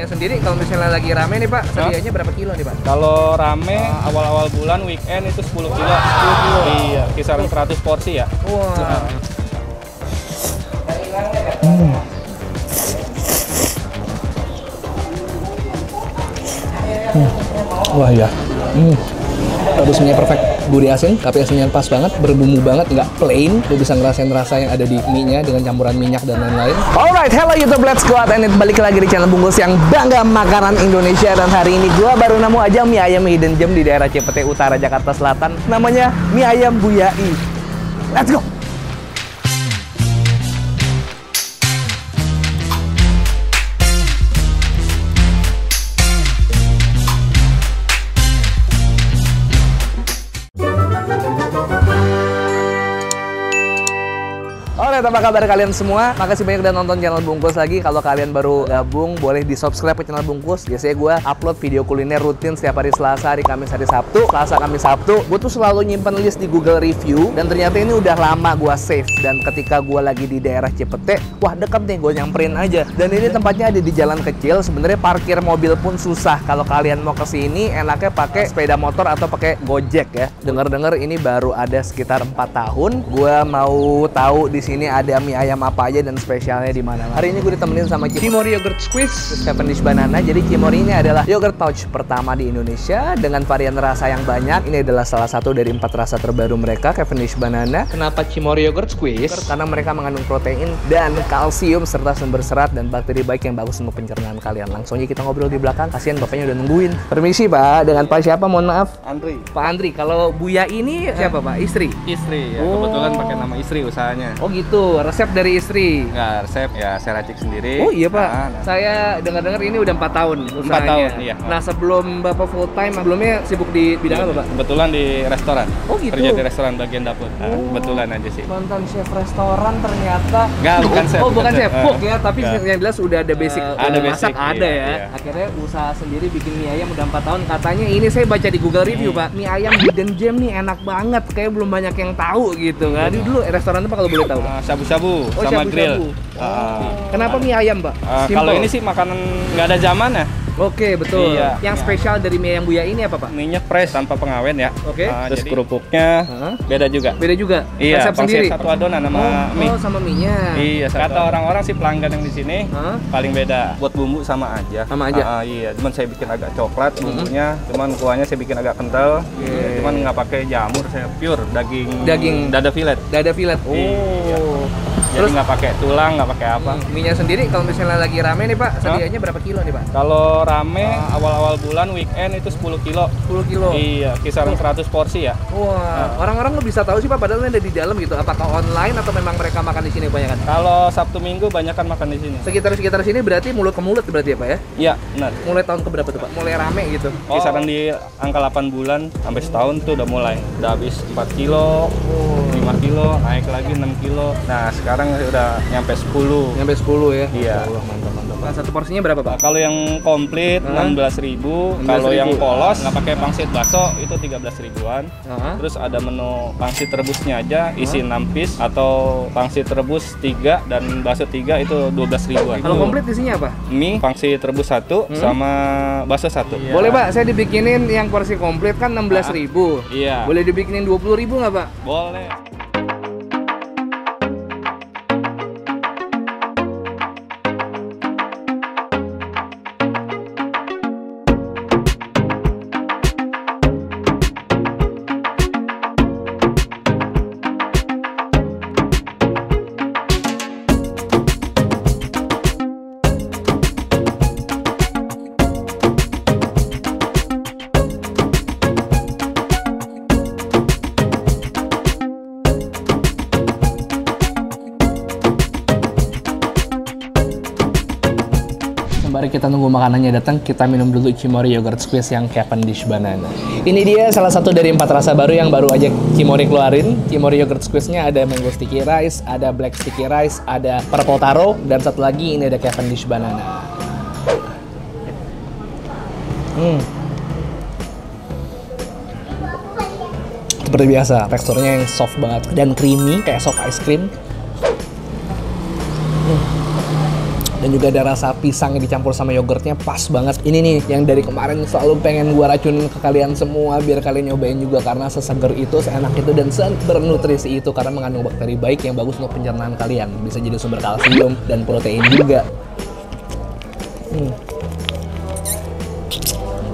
mie-nya sendiri kalau misalnya lagi rame nih Pak, sedianya berapa kilo nih Pak? Kalau rame awal-awal bulan weekend itu 10 kilo. 10 kilo. Iya, kisaran 100 porsi ya. Wah. Wah ya. Rebusnya perfect, gurih asin, tapi asinnya pas banget, berbumbu banget, nggak plain. Lu bisa ngerasain rasa yang ada di mie-nya dengan campuran minyak dan lain-lain. Alright, hello YouTube, let's go out and eat. Balik lagi di channel Bungkus yang bangga makanan Indonesia. Dan hari ini gua baru nemu aja mie ayam hidden gem di daerah Cipete Utara, Jakarta Selatan. Namanya mie ayam Bu Yai. Let's go! Alright, apa kabar kalian semua? Makasih banyak udah nonton channel Bungkus lagi. Kalau kalian baru gabung, boleh di subscribe ke channel Bungkus. Biasanya gue upload video kuliner rutin setiap hari Selasa, hari Kamis, hari Sabtu. Selasa, Kamis, Sabtu. Gue tuh selalu nyimpen list di Google Review. Dan ternyata ini udah lama gue save. Dan ketika gue lagi di daerah Cipete, wah deket nih, gue nyamperin aja. Dan ini tempatnya ada di jalan kecil. Sebenarnya parkir mobil pun susah. Kalau kalian mau kesini, enaknya pakai sepeda motor atau pakai Gojek ya. Dengar-dengar ini baru ada sekitar 4 tahun. Gue mau tahu di sini ada mie ayam apa aja dan spesialnya di mana. Hari ini gue ditemenin sama Cimory Yogurt Squeeze, Cavendish Banana. Jadi Cimory ini adalah yogurt pouch pertama di Indonesia dengan varian rasa yang banyak. Ini adalah salah satu dari 4 rasa terbaru mereka, Cavendish Banana. Kenapa Cimory Yogurt Squeeze? Karena mereka mengandung protein dan kalsium serta sumber serat dan bakteri baik yang bagus untuk pencernaan kalian. Langsung aja kita ngobrol di belakang. Kasihan bapaknya udah nungguin. Permisi Pak, dengan Pak siapa? Mohon maaf. Andri. Pak Andri. Kalau Bu Yai ini siapa Pak? Istri? Istri ya, kebetulan pakai nama istri usahanya. Oh gitu, resep dari istri. Enggak, resep ya saya racik sendiri. Oh iya Pak, Nah. saya dengar-dengar ini udah 4 tahun usahanya. 4 tahun, iya. Nah sebelum Bapak full time, sebelumnya sibuk di bidang apa Pak? Kebetulan di restoran. Oh gitu? Kerja di restoran bagian dapur. Nah, kebetulan aja sih. Mantan chef restoran ternyata. Enggak, bukan chef. Oh bukan chef, chef. cook ya, tapi Enggak. yang jelas udah ada basic Ada masak basic, ada iya, ya. iya. Akhirnya usaha sendiri bikin mie ayam udah 4 tahun. Katanya ini saya baca di Google Review Pak, mie ayam hidden gem nih enak banget. Kayak belum banyak yang tahu gitu kan. Dulu restoran apa kalau boleh tahu? Shabu-shabu Oh, sama shabu-shabu. grill. Kenapa mie ayam Pak? Kalau ini sih makanan nggak ada zamannya. Oke, betul. Iya. Yang spesial dari mie ayam Bu Yai ini apa Pak? Minyak fresh tanpa pengawet ya. Oke. Terus Jadi- kerupuknya beda juga. Beda juga. Iya, Resep sendiri. satu adonan sama mie. Oh, sama mie-nya. Iya, kata orang-orang sih pelanggan yang di sini Hah? paling beda. Buat bumbu sama aja. Sama aja? Iya, cuman saya bikin agak coklat bumbunya, cuman kuahnya saya bikin agak kental. Cuman nggak pakai jamur, saya pure daging dada filet. Dada filet. Oh. Iya. Terus Jadi nggak pakai tulang, nggak pakai apa. mie-nya sendiri kalau misalnya lagi rame nih Pak, sedianya berapa kilo nih Pak? Kalau rame awal-awal bulan weekend itu 10 kilo. 10 kilo. Iya, kisaran 100 porsi ya. Wah, orang-orang nggak bisa tahu sih Pak, padahal ini ada di dalam gitu. Apakah online atau memang mereka makan di sini kebanyakan? Kalau Sabtu Minggu banyakan makan di sini. Sekitar sini berarti mulut ke mulut berarti ya Pak ya? Iya, benar. Mulai tahun keberapa tuh Pak? Mulai rame gitu. Kisaran di angka 8 bulan sampai setahun tuh udah mulai. Udah habis 4 kilo, 5 kilo, naik lagi 6 kilo. Nah, sekarang udah nyampe 10. Nyampe 10 ya. Iya. Mantap. Nah, satu porsinya berapa Pak? Kalau yang komplit 16.000, kalau yang polos nggak pakai pangsit bakso itu 13 ribuan. Terus ada menu pangsit rebusnya aja isi 6 piece atau pangsit rebus 3 dan bakso 3 itu 12 ribuan. Kalau komplit isinya apa? Mie, pangsit rebus 1 sama bakso 1. Boleh Pak, saya dibikinin yang porsi komplit kan 16.000. Iya. Boleh dibikinin 20.000 nggak Pak? Boleh. Sembari kita nunggu makanannya datang, kita minum dulu Cimory Yogurt Squeeze yang Cavendish Banana. Ini dia salah satu dari 4 rasa baru yang baru aja Cimory keluarin. Cimory Yogurt Squeeze-nya ada mango sticky rice, ada black sticky rice, ada purple taro, dan satu lagi ini ada Cavendish Banana. Seperti biasa, teksturnya yang soft banget dan creamy, kayak soft ice cream. Dan dan juga ada rasa pisang yang dicampur sama yogurtnya, pas banget. Ini nih yang dari kemarin selalu pengen gua racunin ke kalian semua biar kalian nyobain juga, karena seseger itu, seenak itu, dan bernutrisi itu karena mengandung bakteri baik yang bagus untuk pencernaan kalian. Bisa jadi sumber kalsium dan protein juga.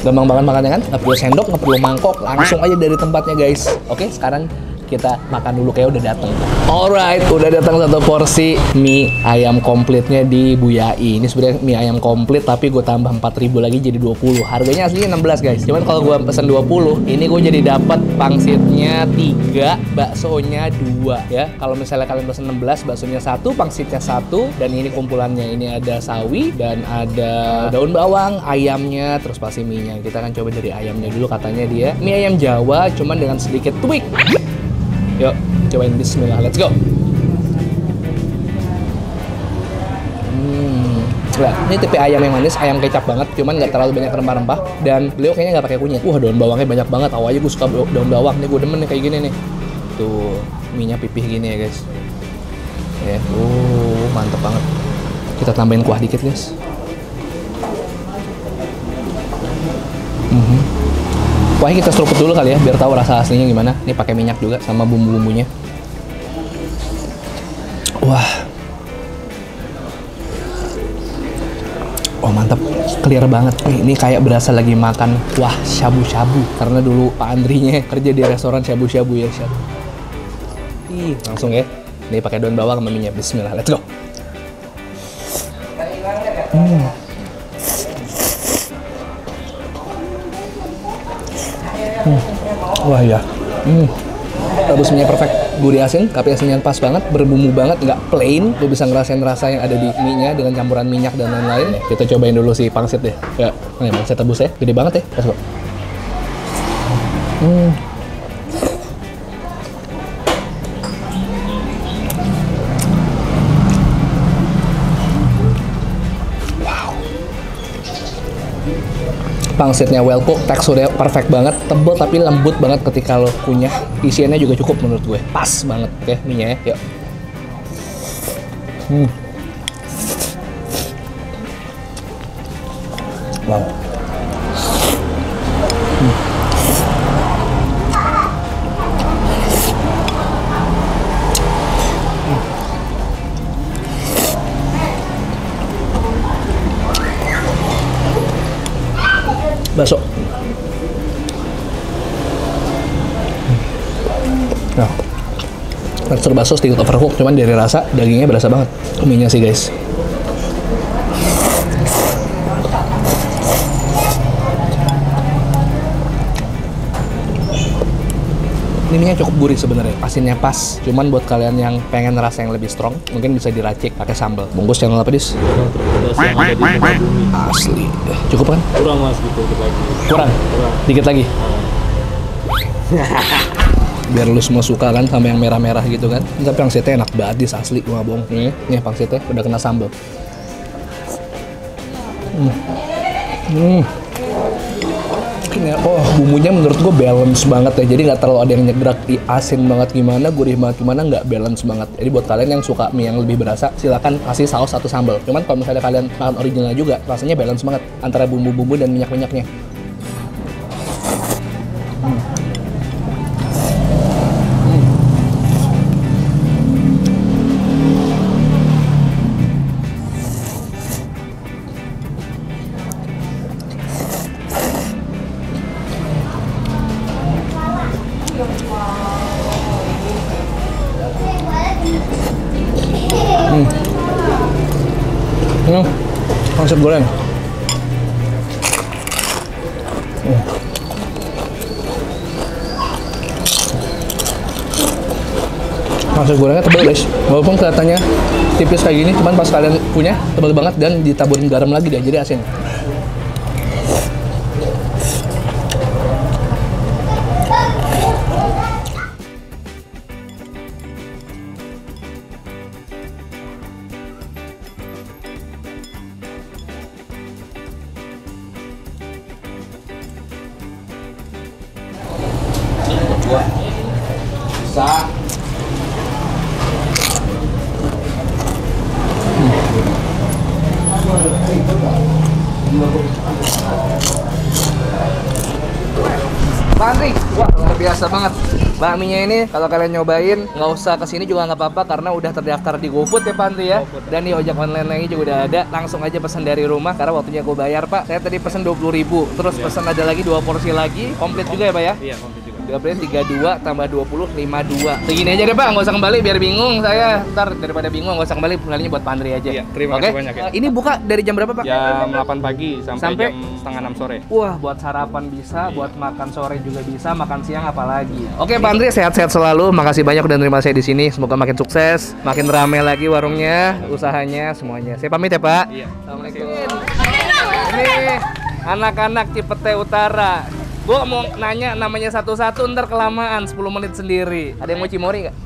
Gampang banget makannya kan? Nggak perlu sendok, nggak perlu mangkok, langsung aja dari tempatnya guys. Oke, sekarang kita makan dulu, kayak udah datang. Alright, udah datang satu porsi mie ayam komplitnya di Bu Yai. Ini sebenarnya mie ayam komplit tapi gue tambah 4.000 lagi jadi 20. Harganya aslinya 16 guys. Cuman kalau gue pesen 20, ini gue jadi dapat pangsitnya 3, baksonya 2 ya. Kalau misalnya kalian pesen 16, baksonya 1, pangsitnya 1, dan ini kumpulannya. Ini ada sawi dan ada daun bawang, ayamnya, terus pasti mie-nya. Kita akan coba dari ayamnya dulu, katanya dia mie ayam Jawa cuman dengan sedikit tweak. Yuk, cobain, bismillah, let's go. Nah, ini tipe ayam yang manis, ayam kecap banget, cuman nggak terlalu banyak rempah-rempah, dan beliau kayaknya nggak pakai kunyit. Wah, daun bawangnya banyak banget. Awalnya gue suka daun bawang, nih gue demen nih kayak gini nih. Tuh, mie-nya pipih gini ya guys. Ya, mantep banget. Kita tambahin kuah dikit guys. Kuahnya kita seruput dulu kali ya, biar tahu rasa aslinya gimana. Ini pakai minyak juga sama bumbu-bumbunya. Wah. Oh mantap, clear banget. Ini kayak berasa lagi makan kuah shabu-shabu. Karena dulu Pak Andrinya kerja di restoran shabu-shabu ya. Langsung ya. Ini pakai daun bawang sama minyak. Bismillah, let's go. Wah ya, rebusnya perfect, gurih asin, tapi asinnya pas banget, berbumbu banget, nggak plain. Gue bisa ngerasain rasa yang ada di mie-nya dengan campuran minyak dan lain-lain. Kita cobain dulu si pangsit deh. Ya, ini pangsit tebus ya, gede banget ya. Let's go. Pangsitnya well cooked, teksturnya perfect banget, tebal tapi lembut banget ketika lo kunyah. Isiannya juga cukup menurut gue, pas banget. Oke, mie-nya ya, yuk. Wow. Bakso. Nah, tekstur bakso sedikit overcook, cuman dari rasa dagingnya berasa banget. Mie-nya sih guys. Ini mie-nya cukup gurih sebenarnya, asinnya pas. Cuman buat kalian yang pengen rasa yang lebih strong, mungkin bisa diracik pakai sambal. Bungkus channel apa, Dis? Yang ada di bumi. Asli. Cukup kan? Kurang mas, dikit lagi. Kurang? Dikit lagi? Biar lu semua suka kan sama yang merah-merah gitu kan. Tapi pangsitnya enak banget, Dis, asli, gue nggak bohong. Nih pangsitnya udah kena sambal. Oh, bumbunya menurut gue balance banget ya. Jadi nggak terlalu ada yang nyegrak di asin banget gimana, gurih banget gimana, nggak balance banget. Jadi buat kalian yang suka mie yang lebih berasa, silakan kasih saus atau sambal. Cuman kalau misalnya kalian makan original juga, rasanya balance banget antara bumbu-bumbu dan minyak-minyaknya. Pangsit goreng. Pangsit gorengnya tebal guys, walaupun kelihatannya tipis kayak gini, cuman pas kalian punya tebal banget dan ditaburin garam lagi deh, jadi asin. Bisa. Pak Andri, wah luar biasa banget. Bakminya ini kalau kalian nyobain nggak usah kesini juga nggak apa-apa karena udah terdaftar di GoFood ya Pak Andri ya. Dan di ojek online lainnya juga udah ada. Langsung aja pesan dari rumah karena waktunya gue bayar Pak. Saya tadi pesan 20.000, terus pesan ada lagi 2 porsi lagi, komplit juga ya Pak ya? Iya, komplit juga. 32 tambah 20 52. Segini aja deh Pak, nggak usah kembali biar bingung saya. Ntar daripada bingung nggak usah kembali, kembalinya buat Pak Andri aja. Iya, terima kasih banyak ya. Ini buka dari jam berapa Pak? Jam 8 pagi sampai jam setengah 6 sore. Wah, buat sarapan bisa, buat makan sore juga bisa, makan siang apalagi. Oke, Pak Andri sehat-sehat selalu. Makasih banyak udah nerima saya di sini. Semoga makin sukses, makin rame lagi warungnya, usahanya, semuanya. Saya pamit ya, Pak. Iya. Assalamualaikum. Ini anak-anak Cipete Utara. Gua mau nanya namanya satu-satu, ntar kelamaan 10 menit sendiri. Ada yang mau cimori nggak?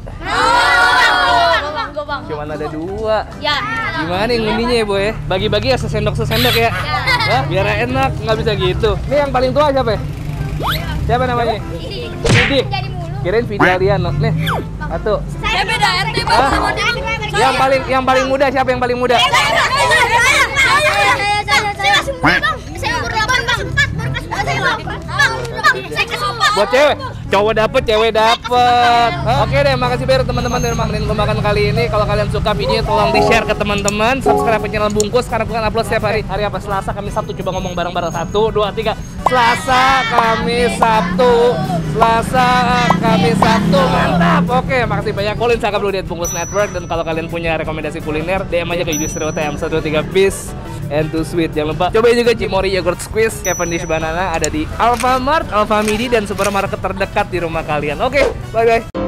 Bang. Cuman ada 2. Ya. Gimana yang ngundinya ya, Boy? Bagi-bagi ya sesendok-sesendok ya? Hah? Biar enak, nggak bisa gitu. Ini yang paling tua siapa ya? Siapa namanya? Vidi. Jadi mulu. Kirain Vidi Aliano. Nih, satu. Saya beda RT Hah? sama Yang paling muda siapa yang paling muda? Saya masih muda, Bang. Saya umur 8, Bang. 4 baru kelas 2 saya, Bang. Bang, saya kelas 4. Buat cewek, cowok dapet, cewek dapet. Oke deh, makasih banyak teman-teman dari Makan Kembakan kali ini. Kalau kalian suka videonya, tolong di-share ke teman-teman. Subscribe ke channel Bungkus karena bukan upload setiap hari. Hari apa? Selasa, Kamis, Sabtu. Coba ngomong bareng-bareng. 1, 2, 3. Selasa, Kamis, Sabtu. Selasa, Kamis, Sabtu. Mantap. Oke, makasih banyak. Follow Instagram dulu di @bungkus network. Dan kalau kalian punya rekomendasi kuliner, DM aja ke Yudhistira TM 123 Peace and too sweet. Jangan lupa cobain juga Cimori Yogurt Squeeze, Cavendish Banana ada di Alfamart, Alfamidi dan supermarket terdekat di rumah kalian. Oke, bye guys.